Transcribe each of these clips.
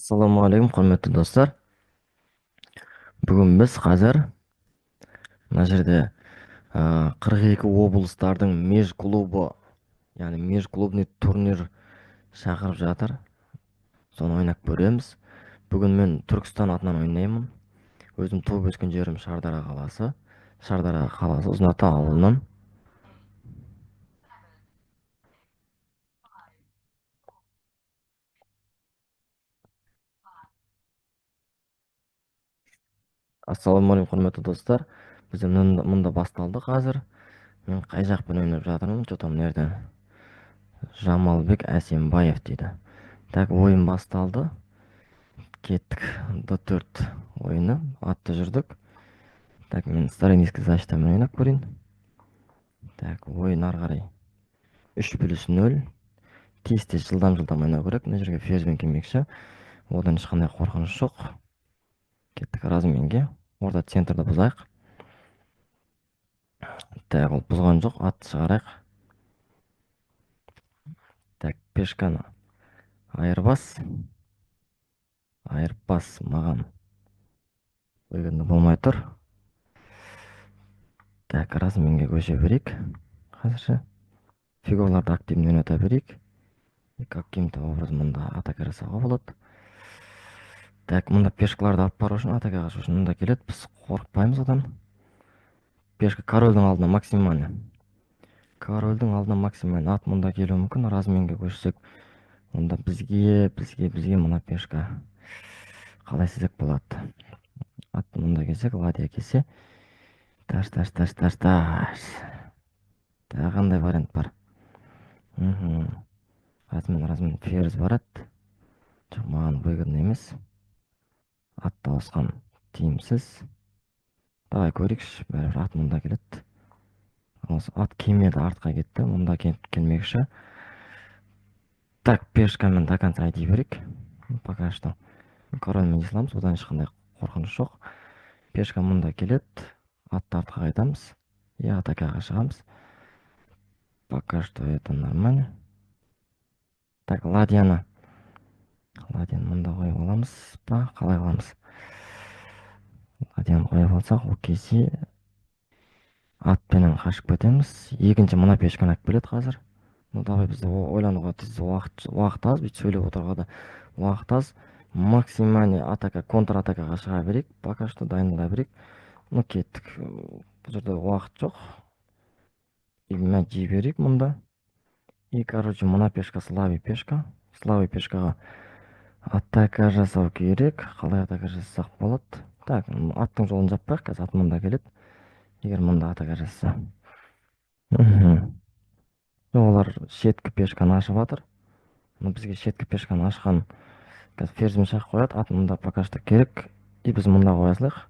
Ассалаумағалейкум, құрметті достар. Бүгін біз қазір мына жерде 42 облыстардың межклубы, яғни межклубный турнир шақырып жатыр. Соны ойнап көреміз. Бүгін мен Түркістан атынан ойнаймын. Өзім туып өскен жерім Шардара қаласы. Шардара қаласы Ұзыната ауылынан. Ассалаумағалейкум, құрметті достар. Біз мұнда басталды қазір. Мен қай жақпен ойнап жатырмын? Что-то мына жерде Жамалбек Әсембаев дейді. Так, ойын басталды. Кеттік. Д4 ойыны. Атты жүрдік. Так, мен старенийский защитамен ойнап көрейін. Так, ойын ары қарай 3+0. Тез жылдам ойнау керек. Мына жерге ферзьмен келмекші. Одан ешқандай қорқыныш жоқ. Кеттік разменге. Орта центрді бұзайық. Так, ол бұзған жоқ. Атты шығарайық. Так, пешканы айырбас. Айырбас маған выгодно болмай тұр. Так, разменге көше берейік. Қазірше фигурларды активно ойната берейік. И каким-то образом мында атака жасауға болады. Так, мында пешкаларды алып бару үшін, атака ашу үшін мында келеді. Біз қорықпаймыз одан. Пешка корольдің алдына максимально. Корольдің алдына максимально. Ат мында келуі мүмкін. Разменге көшсек, онда бізге мына пешка қалай сізек болады. Ат мында келсек, ладья келсе. Таш. Тағы қандай вариант бар? Размен ферзь барады. Жоқ, маған выгодно емес. Атты ауысқан тиімсіз. Давай көрейікші. Бәрібір ат мұнда келеді. Осы ат келмеді, артқа кетті. Мұнда келмекші. Так, пешкамен до конца айти берейік. Пока что корольмен исламыз, одан ешқандай қорқыныш жоқ. Пешка мұнда келеді. Атты артқа қайтамыз. И атакаға шығамыз. Пока что это нормально. Так, ладьяны мұнда қойып аламыз ба? Қалай аламыз? Ладьяны қойып алсақ, ол кезде атпенен қашып кетеміз. Екінші мына пешканы алып келеді қазір. Ну, давай бізде ойлануға тез уақыт аз, бүйтіп сөйлеп отыруға да уақыт аз. Максимальный атака, контратакаға шыға берейік. Пока что дайындала берейік. Ну, кеттік. Бұл жерде уақыт жоқ. Мә жей берейік мұнда. И, короче, мына пешка слабый пешка. Слабый пешкаға атака жасау керек. Қалай атака жасасақ болады? Так, аттың жолын жаппайық. Қазір ат мұнда келеді. Егер мұнда атака жасаса. Олар шеткі пешканы ашып жатыр. Бізге шеткі пешканы ашқан қазір ферзьмен шақ қояды. Ат мұнда пока что керек. И біз мұнда қоя салайық.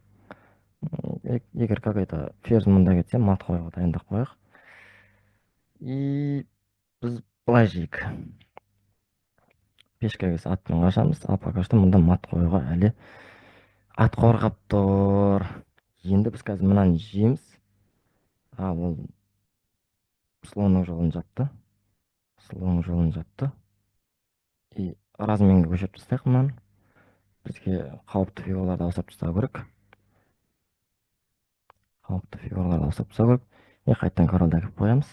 Егер какой-то ферзь мұнда кетсе, мат қоюға дайындап қояйық. И біз былай жейік. Пешка келсе атпен қашамыз. А пока что мұнда мат қоюға әлі ат қорғап тұр. Енді біз қазір мынаны жейміз. Ол слонның жолын жапты. И разменге көшіріп тастайық мұнан. Бізге қауіпті фигураларды ауыстырып тастау керек. И қайттан корольді әкеп қоямыз.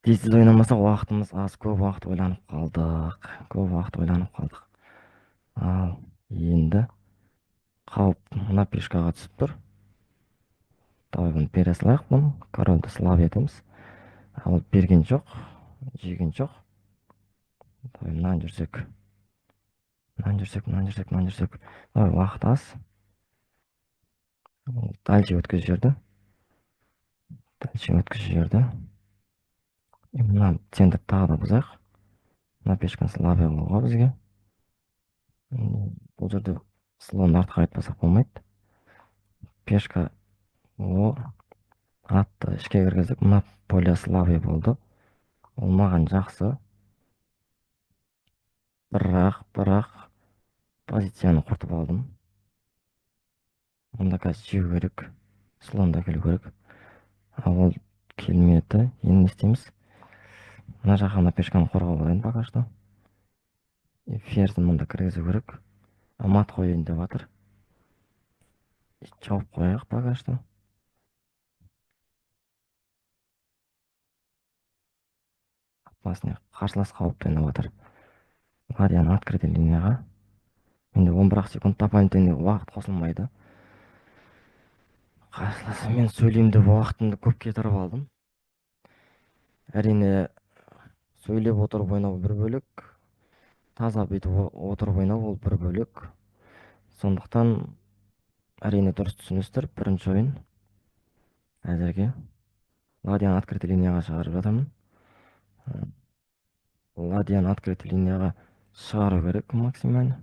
Тез ойнамасақ уақытымыз аз, көп уақыт ойланып қалдық. Ал енді қауіп мына пешкаға түсіп тұр. Давай бұны бере салайық бұны. Корольді слаб етеміз. Ал берген жоқ, жеген жоқ. Давай мынан жүрсек. Давай уақыт аз. Дальше өткізіп жіберді. Мына центр тағы да бұзайық. Мына пешканы слаб қылуға бізге. Бұл жерде слон артқа қайтпасақ болмайды. Пешка атты ішке кіргіздік. Мына поле слабый болды. Ол маған жақсы. Бірақ позицияны құртып алдым. Мұнда қазір жеу керек. Слонда келу керек. Ал ол келмеді. Енді не істейміз? мына жаққа мына пешканы қорғап алайын пока что. Ферзді мында кіргізу керек. Мат қояйын деп жатыр. Жауып қояйық пока что. Опасный қарсылас қауіпті ойнап жатыр. Ладьяны открытый линияға. Менде 11 секунд дополнительный уақыт қосылмайды. Қарсыласыммен сөйлеймін деп уақытымды көп кетіріп алдым. Әрине, сөйлеп отырып ойнау бір бөлек, таза бүйтіп отырып ойнау ол бір бөлек. Сондықтан әрине дұрыс түсіністір. Бірінші ойын әзірге ладьяны открытый линияға шығарып жатырмын. Ладьяны открытый линияға шығару керек максимально.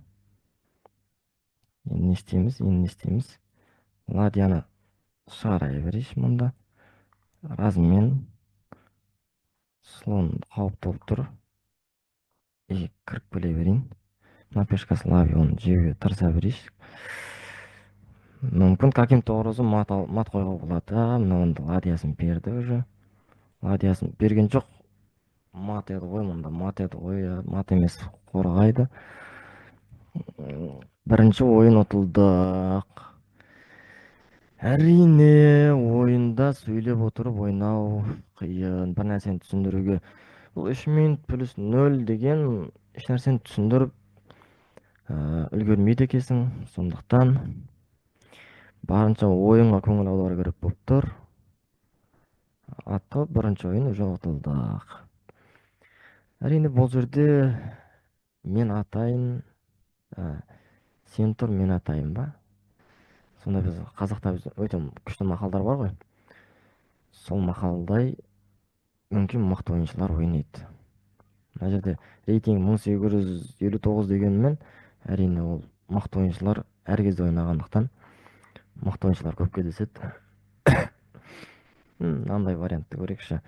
Енді не істейміз? Ладьяны шығара берейінші мұнда. Размен слон қауіпті болып тұр. Кіріп келе берейін. Мына пешка славия оны жеуге тырыса берейінші. Мүмкін каким-то образом мат қойға болады. Мына ладьясын берді уже. Ладьясын берген жоқ. Мат еді ғой мұнда. Мат еді ғой. Мат емес, қорғайды. Бірінші ойын ұтылдық. Әрине, ойында сөйлеп отырып ойнау қиын. Бір нәрсені түсіндіруге. Бұл 3 минут плюс 0 деген еш нәрсені түсіндіріп үлгермейді екенсің. Сондықтан барынша ойынға көңіл аудару керек болып тұр. Атқа бірінші ойын уже ұтылдық. Әрине, бұл жерде мен атайын, сен тұр, мен атайын ба? Сонда біз қазақта өте күшті мақалдар бар ғой. Сол мақалдай мүмкін мықты ойыншылар ойнайды. Мына жерде рейтинг 1859 дегенмен, әрине ол мықты ойыншылар әр кезде ойнағандықтан мықты ойыншылар көп кездеседі. Мынандай вариантты көрейікші.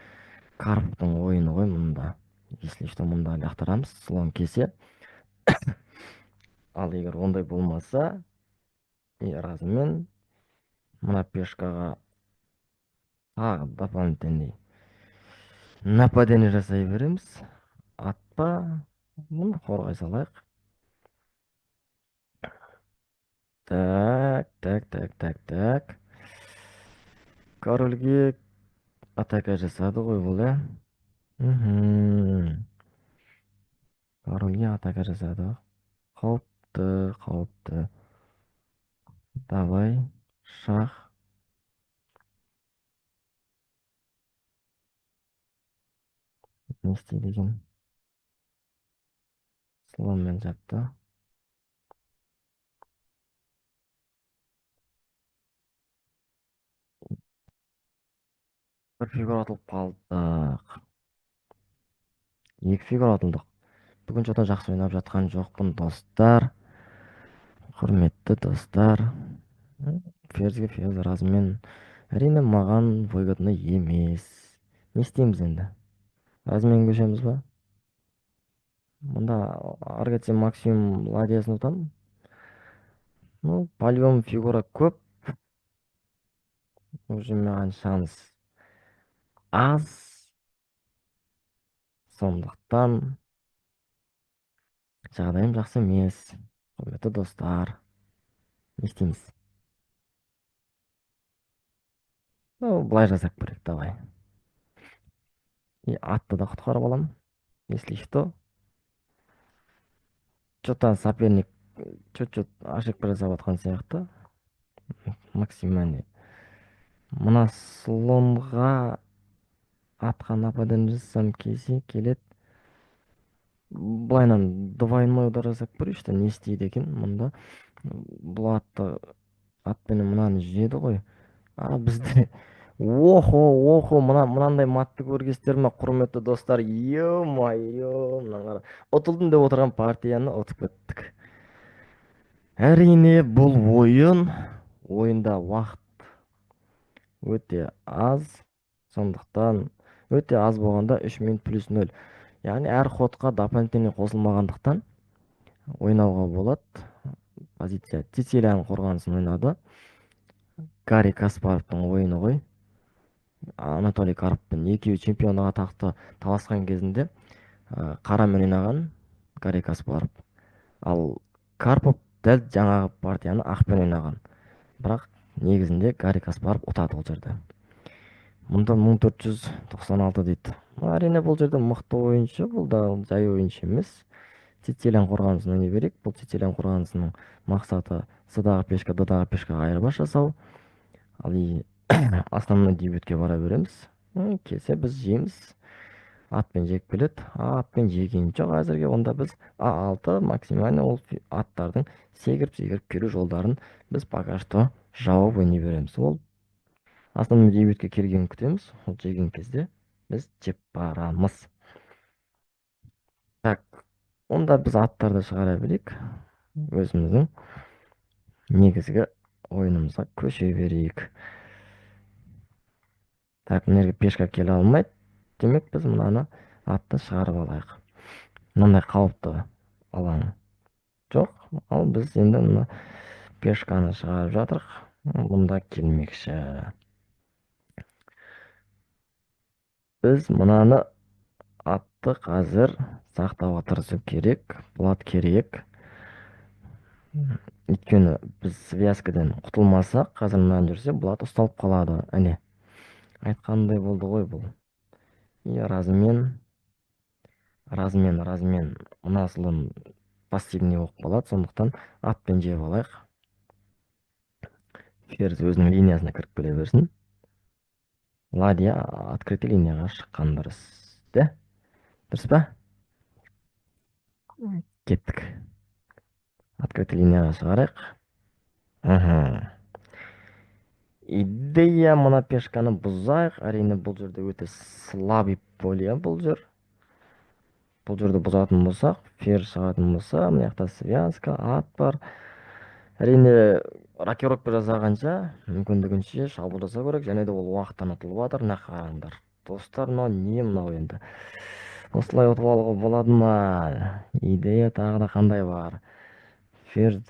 Карповтың ойыны ғой мұнда. Если что, мұнда лақтырамыз, слон кесе. Ал егер ондай болмаса, разымен мына пешкаға тағы дополнительный нападение жасай береміз. Атпа, мұны қорғай салайық. Так. Корольге атака жасады ғой бұл, Корольге атака жасады. Қауіпті. Давай, шах. Не істейді екен? Слонмен жапты. Бір фигура атылып қалдық. Екі фигура атылдық. Бүгін жота жақсы ойнап жатқан жоқпын, достар. Құрметті достар. Ферзге ферз размен. Әрине маған выгодны емес. Не істейміз енді? Размен көшеміз ба? Мұнда ары кетсем максимум ладьясын ұтамын. Ну, по-любому фигура көп. Уже маған шанс аз. Сондықтан жағдайым жақсы емес. Құрметті достар. Не істейміз? Ну, былай жасап көрейік, давай. И атты да құтқарып аламын. Если что. Что-то соперник чуть-чуть ошибка жасап жатқан сияқты. Максимальный. Мына слонға атқа нападение жасасам кесе келеді. Былайынан двойной удар жасап көрейікші, не істейді екен мұнда. Бұл атпенен мынаны жеді ғой. Бізде охо, мынандай матты көргестер ма, құрметті достар? Е-мое, мынаңдар. Ұтылдым деп отырған партияны ұтып кеттік. Әрине, бұл ойында уақыт өте аз. Сондықтан өте аз болғанда 3 минут плюс 0. Яғни әр ходқа дополнительный қосылмағандықтан ойнауға болады. Позиция Цицилияның қорғанысын ойнады. Гарри Каспаровтың ойыны ғой. Анатолий Карповпен экөө чемпиондук атакты талашкан кезинде карамен ойнаган Гарри Каспаров. Ал Карпов дәл жаңағы партияны акпен ойнаган. Бирок негизинде Гарри Каспаров утат бул жерде. Мында 1496 дейт. Әрине бул жерде мыкты оюнчу, бул да жай оюнчу эмес. Сицилиян коргоонусун ойной берейик. Бул Сицилиян коргоонусунун максаты С-дагы пешка, Д-дагы пешкага айырбаш жасоо. Ал основной дебютке бара беребиз. Келсе биз жейбиз. Атпен жек келет. Атпен жегеним жок азырге. Онда биз А6 максимально ол аттардын сегирип кирүү жолдарын биз пока что жаап ойной беребиз. Ол основной дебютке келгенин күтөбүз. Ол жеген кезде биз жеп барамыз. Так, онда биз аттарды чыгара берейик. Өзүбүздүн негизги оюнубузга көчө берейик. Так, мына жерге пешка келе алмайт. Демек биз мынаны атты чыгарып алайык. Мындай калыптуу алаң жок. Ал биз эми мына пешканы чыгарып жатырык. Мында келмекчи. Биз мынаны атты азыр сактап отурушубуз керек. Бул ат керек. Өйткөнү биз связкадан кутулмасак, азыр мындан жүрсө, бул ат усталып калады. Эне айткандай болду ғой бул. Размен мынасылын пассивный болуп калат. Сондуктан атпен жеп алайык. Ферзь өзүнүн линиясына кирип келе берсин. Ладья открытый линияга чыккан дурус. Дурус ба? Кеттик. Открытый линияга чыгарайык. Идея мына пешканы бузайык. Әрине бул жерде өтө слабый поле бул жер. Бул жерде бузатын болсак, ферзь чыгатын болса, мына жакта связка, ат бар. Әрине рокировка жасаганча мүмкүндүгүнчө шабуылдаса керек, және де ол убакыттан утулуп атыр. Мына караңдар. Достор, мына эмне мына оюнда? Осылай утуп алууга боладымы? Идея тагы да кандай бар? Ферзь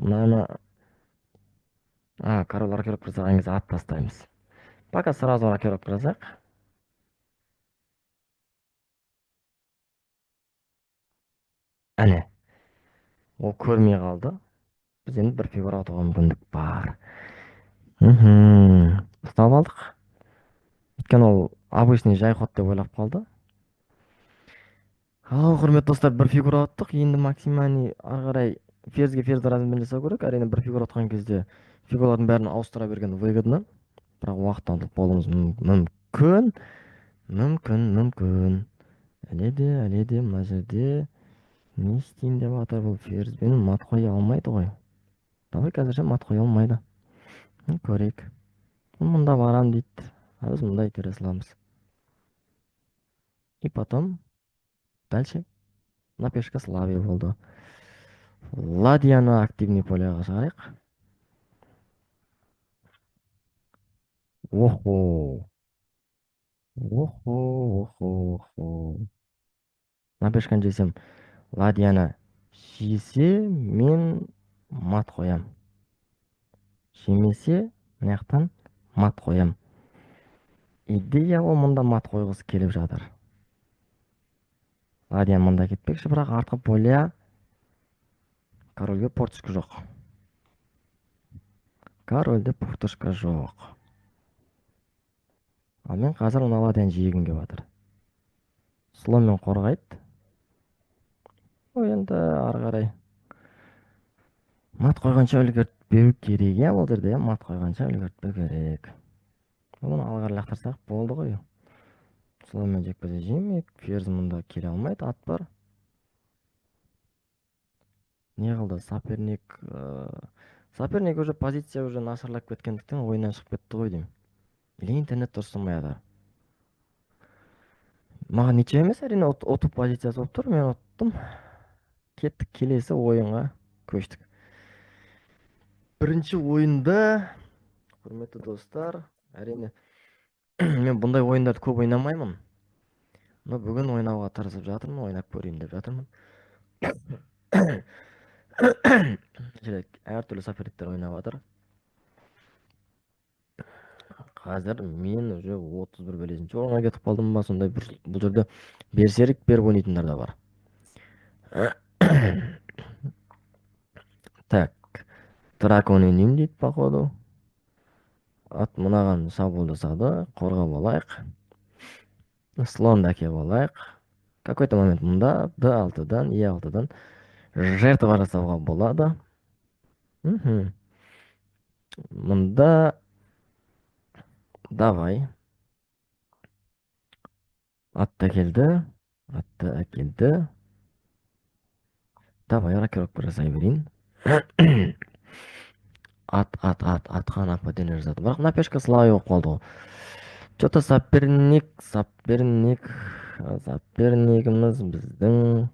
мынаны король рокировка жасаган кезде ат тастайбыз. Пока сразу рокировка жасайык. Әне, ол көрмей калды. Биз эми бир фигура отууга мүмкүндүк бар. Уктап алдык. Өйткөнү ол обычный жай ход деп ойлоп калды. Урматтуу достор, бир фигура аттык. Эми максимальный ары карай ферзге ферзь размен жасоо керек. Әрине бир фигура аткан кезде фигуралардын баарын ауыстыра берген выгодно. Бирок убакыттан утуп калуубуз мүмкүн. Эледи мына жерде не istейм деп атат бул ферзь менен мат кое алмайт ғой. Давай азырча мат кое алмайды. Көрейик. Мында барам дейт. Биз мындай итере саламыз. И потом дальше на пешка слабый болду. Ладьяны активный полега чыгарайык. Охо. На пешканы жесем, ладьяны жесе мен мат коям. Жемесе, мына жактан мат коям. Идея ол мында мат койгусу келип жатыр. Ладья мында кетпекчи, бирок арткы поле корольге портушка жок. Корольде портушка жок. Ал мен азыр мына ладьяны жегим келип атыр. Слонмен коргойт. Енді ары қарай мат койгончо үлгөртпөө керек. Бул жерде мат койгончо үлгөртпөө керек. Муну алгары лактырсак болду го. Слонмен жекпе жемек. Ферзь мында келе алмайт, ат бар. Не кылды? Соперник уже позиция уже нашарлап кеткендиктен оюндан чыгып кетти го дейм. Или интернет дурсумай атат. Мага ниче эмес, әрине отуп позициясы болуптур. Мен оттум. Кеттик келесі оюнга көчтүк. Биринчи оюнда, урматтуу достор, әрине мен мындай оюндарды көп ойнамаймын. Но бүгүн ойнауга тырышып жатырмын, ойнап көрейин деп жатырмын. Ар түрдүү соперниктер ойнап атыр. Азыр мен уже 31 орунга кетип калдым ба, сондай бир бул жерде берсерик берип ойнойтундар да бар. Так, дракон иним дейт походу. Ат мынаган шабуыл жасады, коргоп алайык. Слон да кеп алайык. Какой-то момент мында D6-дан, E6-дан жертва жасауга болот. Мгм. Мында давай. Ат да келди. Ат да келди. Давай рокировка жасай берейин. Атка нападение жасады. Бирок мына пешка слабый болуп калды го. Что-то сопернигimiz биздин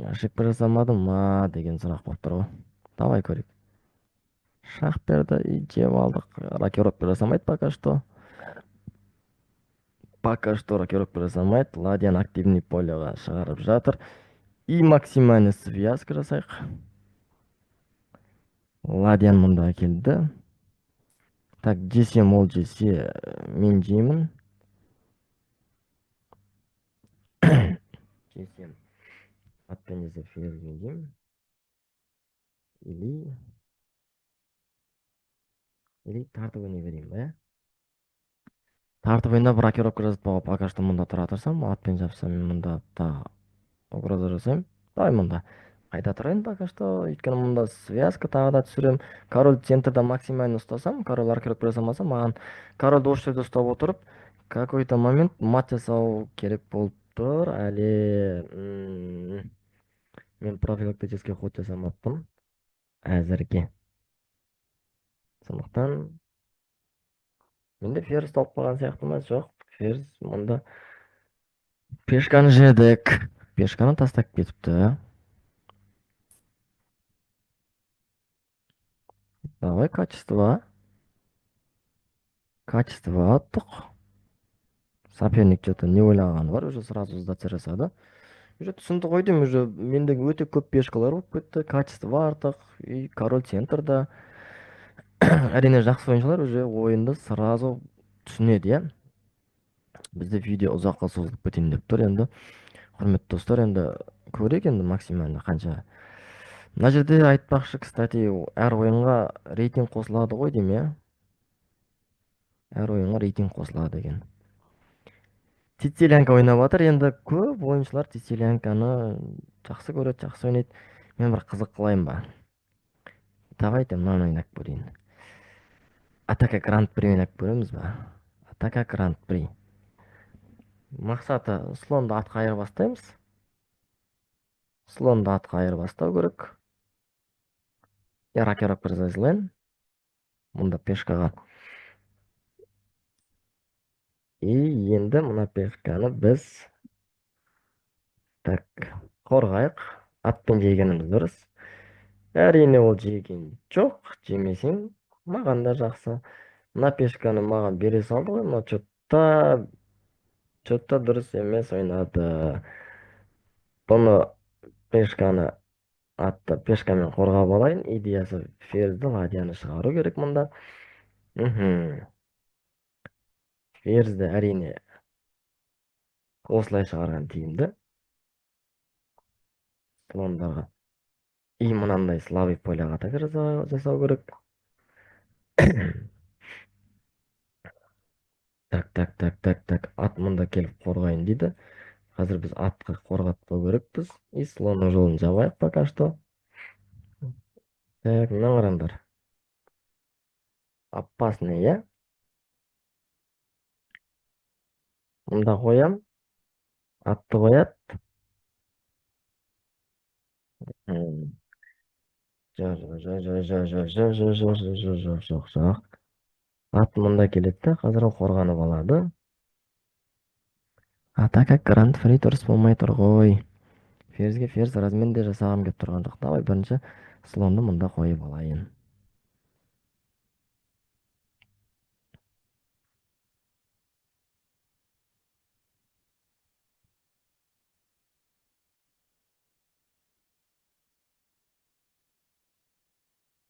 ошибка жасамадымы деген сурак болуп турбу. Давай көрөйүк. Шах берди и жеп алдык. Рокировка жасамайт пока что. Пока что рокировка жасамайт. Ладьян активный полега чыгарып жатыр. И максимальный связка жасайык. Ладьян мында келди. Так, жесем ол жесе, мен жеймин. Жесем. Атпен жесе ферзь жейм. Или тартып ойной берейин ба, э? Тартып ойноп рокировка жасатпаган пока что мында тура турсам, атпен жапсам мен мында так угроза жасайм. Давай мында кайта турайын пока что, өйткөнү мында связка тагы да түшүрөм. Король центрда максимально устасам, король рокировка жасамаса, маган королду ошол жерде устап отуруп, какой-то момент мат жасау керек болуптур. Мен профилактический ход жасамаппын азырге. Сондуктан менде ферзь толуп калган сыяктуу жок. Ферзь мында пешканы жедик. Пешканы тастап кетипти. Давай качество. Качество аттык. Соперник что-то не ойлаганы бар, уже сразу сдаться жасады. Уже түшүнүп койдум, уже менде өтө көп пешкалар болуп кетти. Качество артык и король центрда. Әрине жакшы оюнчулар уже оюнду сразу түшүнөт, э. Бизде видео узакка созулуп кетейин деп тур эми. Құрметті достар, енді көрейік енді максимально қанша. Мына жерде айтпақшы, кстати, әр ойынға рейтинг қосылады ғой деймін, иә. Әр ойынға рейтинг қосылады екен. Сицилиянка ойнап жатыр. Енді көп ойыншылар Сицилиянканы жақсы көреді, жақсы ойнайды. Мен бір қызық қылайын ба? Давайте мынаны ойнап көрейін. Атака Гранд При ойнап көреміз ба? Атака Гранд При. Мақсаты слонды атқа айырбастаймыз. Слонды атқа айырбастау керек. Я рокировка жасайлайын. Мында пешкаға. И енді мына пешканы біз так қорғайық. Аттың жегеніміз дұрыс. Әрине ол жеген жоқ, жемесең маған да жақсы. Мына пешканы маған бере салды ғой, мына чотта дұрыс емес ойнады. Бұны пешканы атты пешкамен қорғап алайын. Идеясы ферзді ладьяны шығару керек мында. Ферзді әрине осылай шығарған тиімді. Слондарға и мынандай слабый поляға атака жасау керек. Так. Ат мында келіп қорғайын дейді. Қазір біз атқа қорғатпау керекпіз. И слонның жолын жабайық пока что. Так, мына қараңдар. Опасный, иә? Мында қоям. Атты қоят. Жоқ. Ат мында келеді да, қазір ол қорғанып алады. Атака Гранд При дұрыс болмай тұр ғой. Ферзге ферзь размен де жасағым келіп тұрған жоқ. Давай бірінші слонды мында қойып алайын.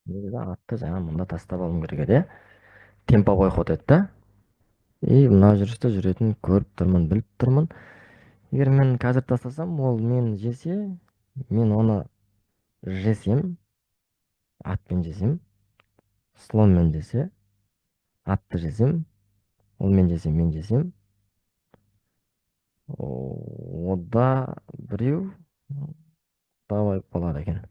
Негізі атты жаңа мында тастап алуым керек еді. темповой ход этти да. И мына жүрүштө жүрөтүн көрүп турмун, билип турмун. Эгер мен азыр тастасам, ол мени жесе, мен оны жесем, атпен жесем, слонмен жесе, атты жесем, ол мен жесем, мен жесем, ода бирөө табай болот экен.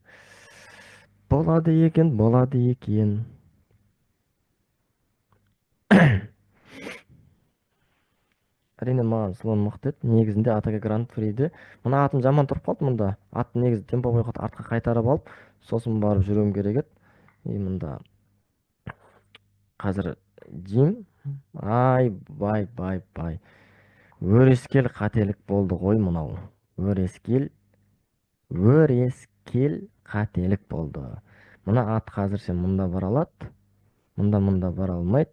Болады экен, болады экен. Әрине маған слон мықты еді. Негізінде атака гранд приде мына атым жаман тұрып қалды мұнда. Атты негізі темповой ход артқа қайтарып алып, сосын барып жүруім керек еді. И мында қазір жейм. Ай, бай, бай, бай. Өрескел қателік болды ғой мынау. Өрескел, өрескел қателік болды. Мына ат қазірше мұнда бара алады. Мұнда бара алмайды.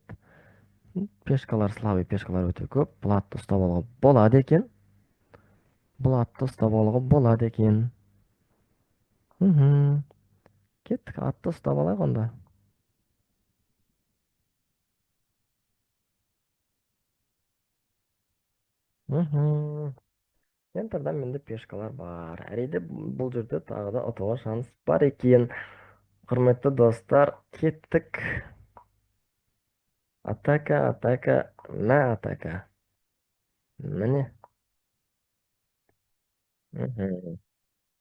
Пешкалар, слабый пешкалар өте көп. Бұл атты ұстап алуға болады екен. Бұл атты ұстап алуға болады екен. Мхм. Кеттік, атты ұстап алайық онда. Мхм. Центрда менде пешкалар бар. Әрине бұл жерде тағы да ұтуға шанс бар екен. Құрметті достар, кеттік. Атака, атака, на атака. Міне. Мхм.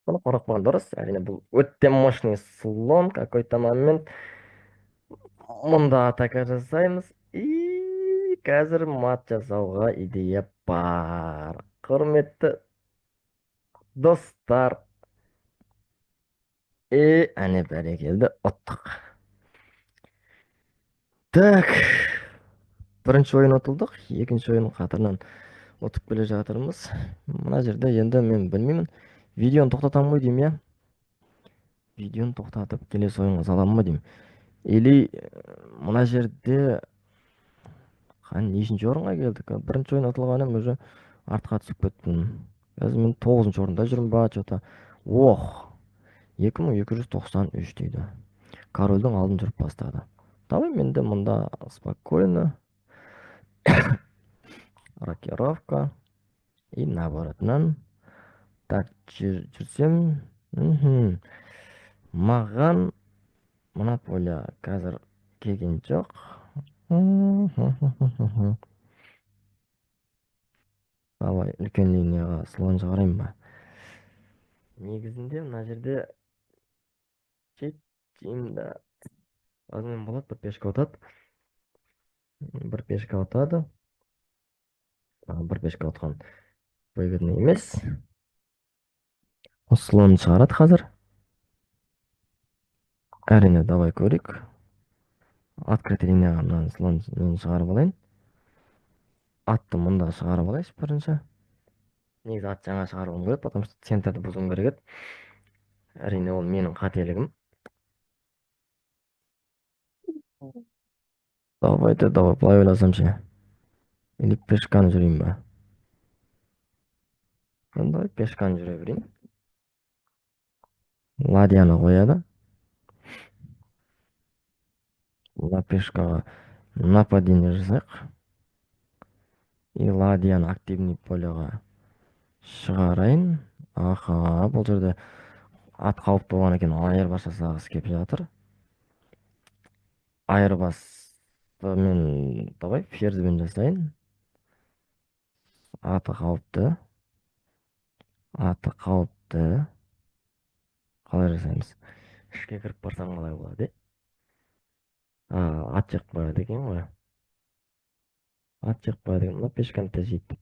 Бұны қорықпаған дұрыс. Әрине бұл өте мощный слон. Какой-то момент мұнда атака жасаймыз. И қазір мат жасауға идея бар. Құрметті достар. Әне бәрекелді ұттық. Так. Бірінші ойын ұтылдық. Екінші ойын қатарынан ұтып келе жатырмыз. Мына жерде енді мен білмеймін. Видеоны тоқтатамын ғой деймін, иә. Видеоны тоқтатып келесі ойынға саламын ба деймін. Или мына жерде нешінші орынға келдік? Бірінші ойын ұтылғаннан уже артқа түсіп кеттім. Қазір мен 9-шы орында жүрмін ба, что-то. Ох, 2293 дейді. Корольдің алдын жүріп бастады. Давай менде мұнда спокойно. Рокировка. И наоборотынан. Так, жүрсем. Маған монополия қазір келген жоқ. Давай үлкен линияға слон шығарайын ба. Негізінде мына жерде жетеймді. Азымен болады, бір пешка отады. Бір пешка отады. Бір пешка отқан выгодный емес. Слон шығарады қазір. Әрине, давай көрейік. Открытый линияға мынаны слон шығарып алайын. Атты мұнда шығарып алайыншы бірінші. Негізі ат жаңа шығаруым керек, потому что центрді бұзуым керек еді. Әрине, ол менің қателігім. Давай, былай ойласам ше. Или пешканы жүрейін ба? Давай пешканы жүре берейін. Ладьяны қояды. Мына пешкаға нападение жасайық. И ладьяны активный полеға шығарайын. Аха, бұл жерде ат қауіпті болған екен, айырбас жасағысы келіп жатыр. Айырбасты мен давай ферзьбен жасайын. Аты қауіпті. Қалай жасаймыз? Ішке кіріп барсам қалай болады? Ат жақ барады екен ғой. Мына пешканы тежейді.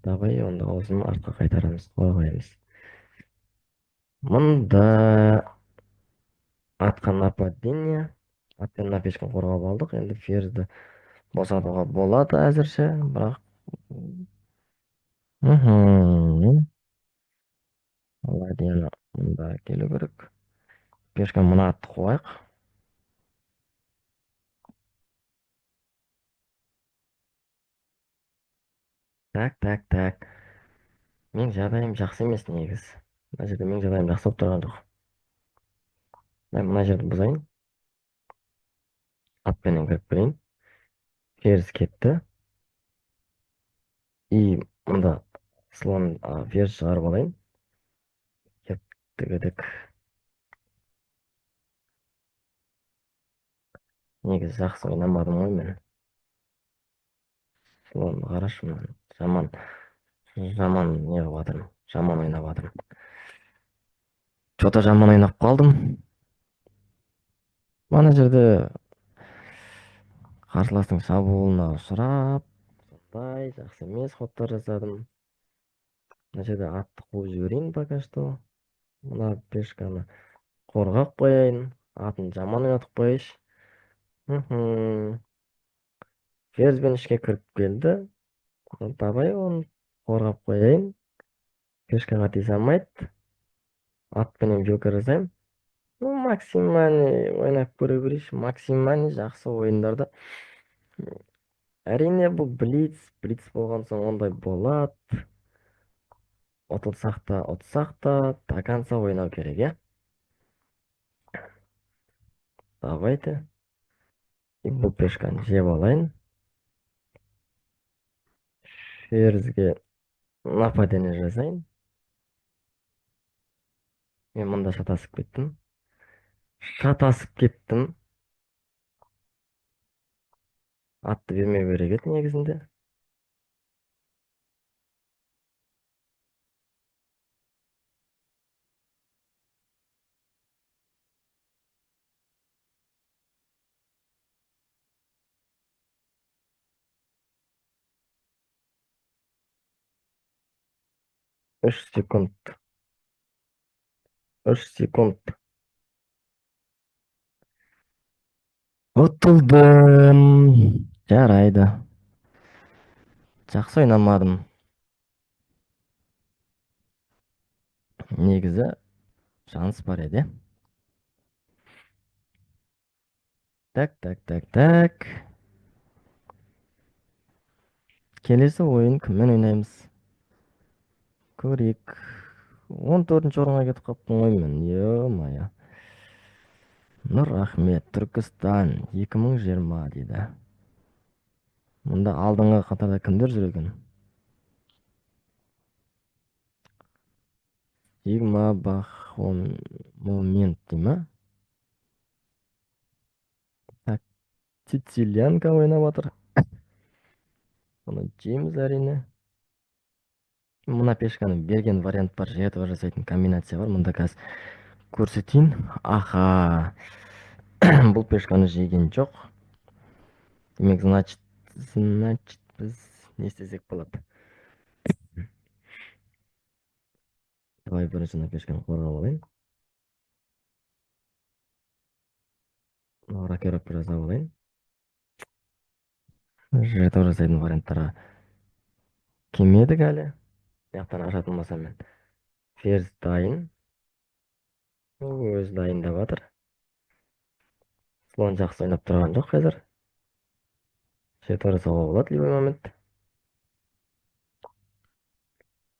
Давай онда осыны артқа қайтарамыз, қойғаймыз. Мұнда атқа нападение. Атпен мына пешканы қорғап алдық. Енді ферзьді босатуға болады әзірше, бірақ ладьяны мұнда келу керек. Пешка мына атты қойық. Так. Мен жағдайым жақсы емес негіз. Мына жерде мен жағдайым жақсы болып тұрған жоқ. Мен мына жерді бұзайын. атпенен кіріп келейін. Ферзь кетті. И мында слон ферзь шығарып алайын. Кеттік. Негізі жақсы ойнамадым ғой мен. Слонды қарашы мына. Жаман. Жаман не қылып жатырмын. Жаман ойнап жатырмын. Чота жаман ойнап қалдым. Мына жерде қарсыластың шабуылына ұшырап, сондай жақсы емес ходтар жасадым. Мына жерде атты қуып жіберейін пока что. Мына пешканы қорғап қояйын. Атын жаман ойнатып қояйыншы. Ферзьбен ішке кіріп келді. Давай оны қорғап қояйын. Пешкаға тиісе алмайды. Атпенен жокер жасаймын. Максимальный ойнап көре берейінші. Максимальный жақсы ойындарда. Әрине бұл блиц болған соң ондай болады. Ұтылсақ та, ұтсақ та, до конца ойнау керек, иә? Давайте. Бұл пешканы жеп алайын. Ферзьге нападение жасайын. Мен мұнда шатасып кеттім. Атты бермей керек еді негізінде. Үш секунд. Ұтылдым. Жарайды. Жақсы ойнамадым. Негізі шанс бар еді. Так. Келесі ойын кіммен ойнаймыз? Көрейік. 14-ші орынға кетіп қалыппын ғой мен. Е-мая. Нұр Ахмет, Түркістан 2020 дейді. Мұнда алдыңғы қатарда кімдер жүр екен? Сигма Бахомомент дей ма? Так, Цицилянка ойнап жатыр. Бұны жейміз әрине. Мына пешканы берген вариант бар, жеті жасайтын комбинация бар. Мұнда қазір көрсетейін. Аха. Бұл пешканы жеген жоқ. Демек, значит, біз не істесек болады? Давай бірінші пешканы қорғап алайын. Рокировка жасап алайын. Жеті жасайтын варианттарға келмедік әлі. Яқтан ашатын болсам мен. Ферзь дайын. Өзі дайындап жатыр. Слон жақсы ойнап тұрған жоқ қазір. Жеті жасауға болады любой момент.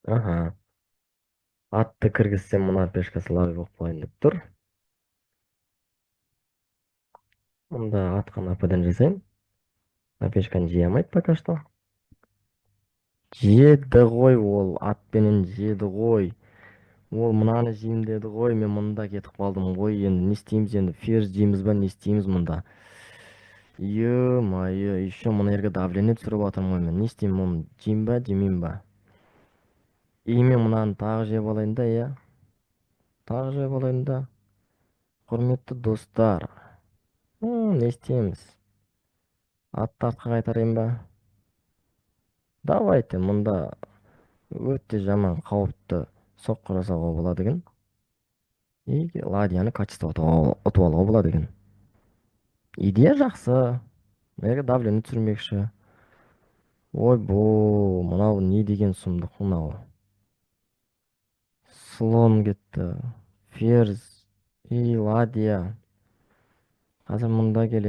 Аха. Атты кіргізсем мына пешка слабый болып қалайын деп тұр. Мұнда атқа нападен жасайын. Мына пешканы жей алмайды пока что. Жеді ғой ол, атпенен жеді ғой. Ол мынаны жеймін деді ғой, мен мұнда кетіп қалдым ғой. Енді не істейміз енді? Ферзь жейміз ба, не істейміз мұнда? Е-мое, еще мына жерге давление түсіріп жатырмын ғой мен. Не істеймін оны? Жеймін ба, жемеймін ба? И мен мынаны тағы жеп алайын да, иә? Тағы жеп алайын да. Құрметті достар. Не істейміз? Атты артқа қайтарайын ба? Давайте, мұнда өте жаман қауіпті соққы жасауға болады екен. И ладьяны качество ұтып алуға болады екен. Идея жақсы. Мына давление түсірмекші. Ойбу, мынау не деген сұмдық мынау. Слон кетті. Ферзь и ладья. Қазір мұнда келе.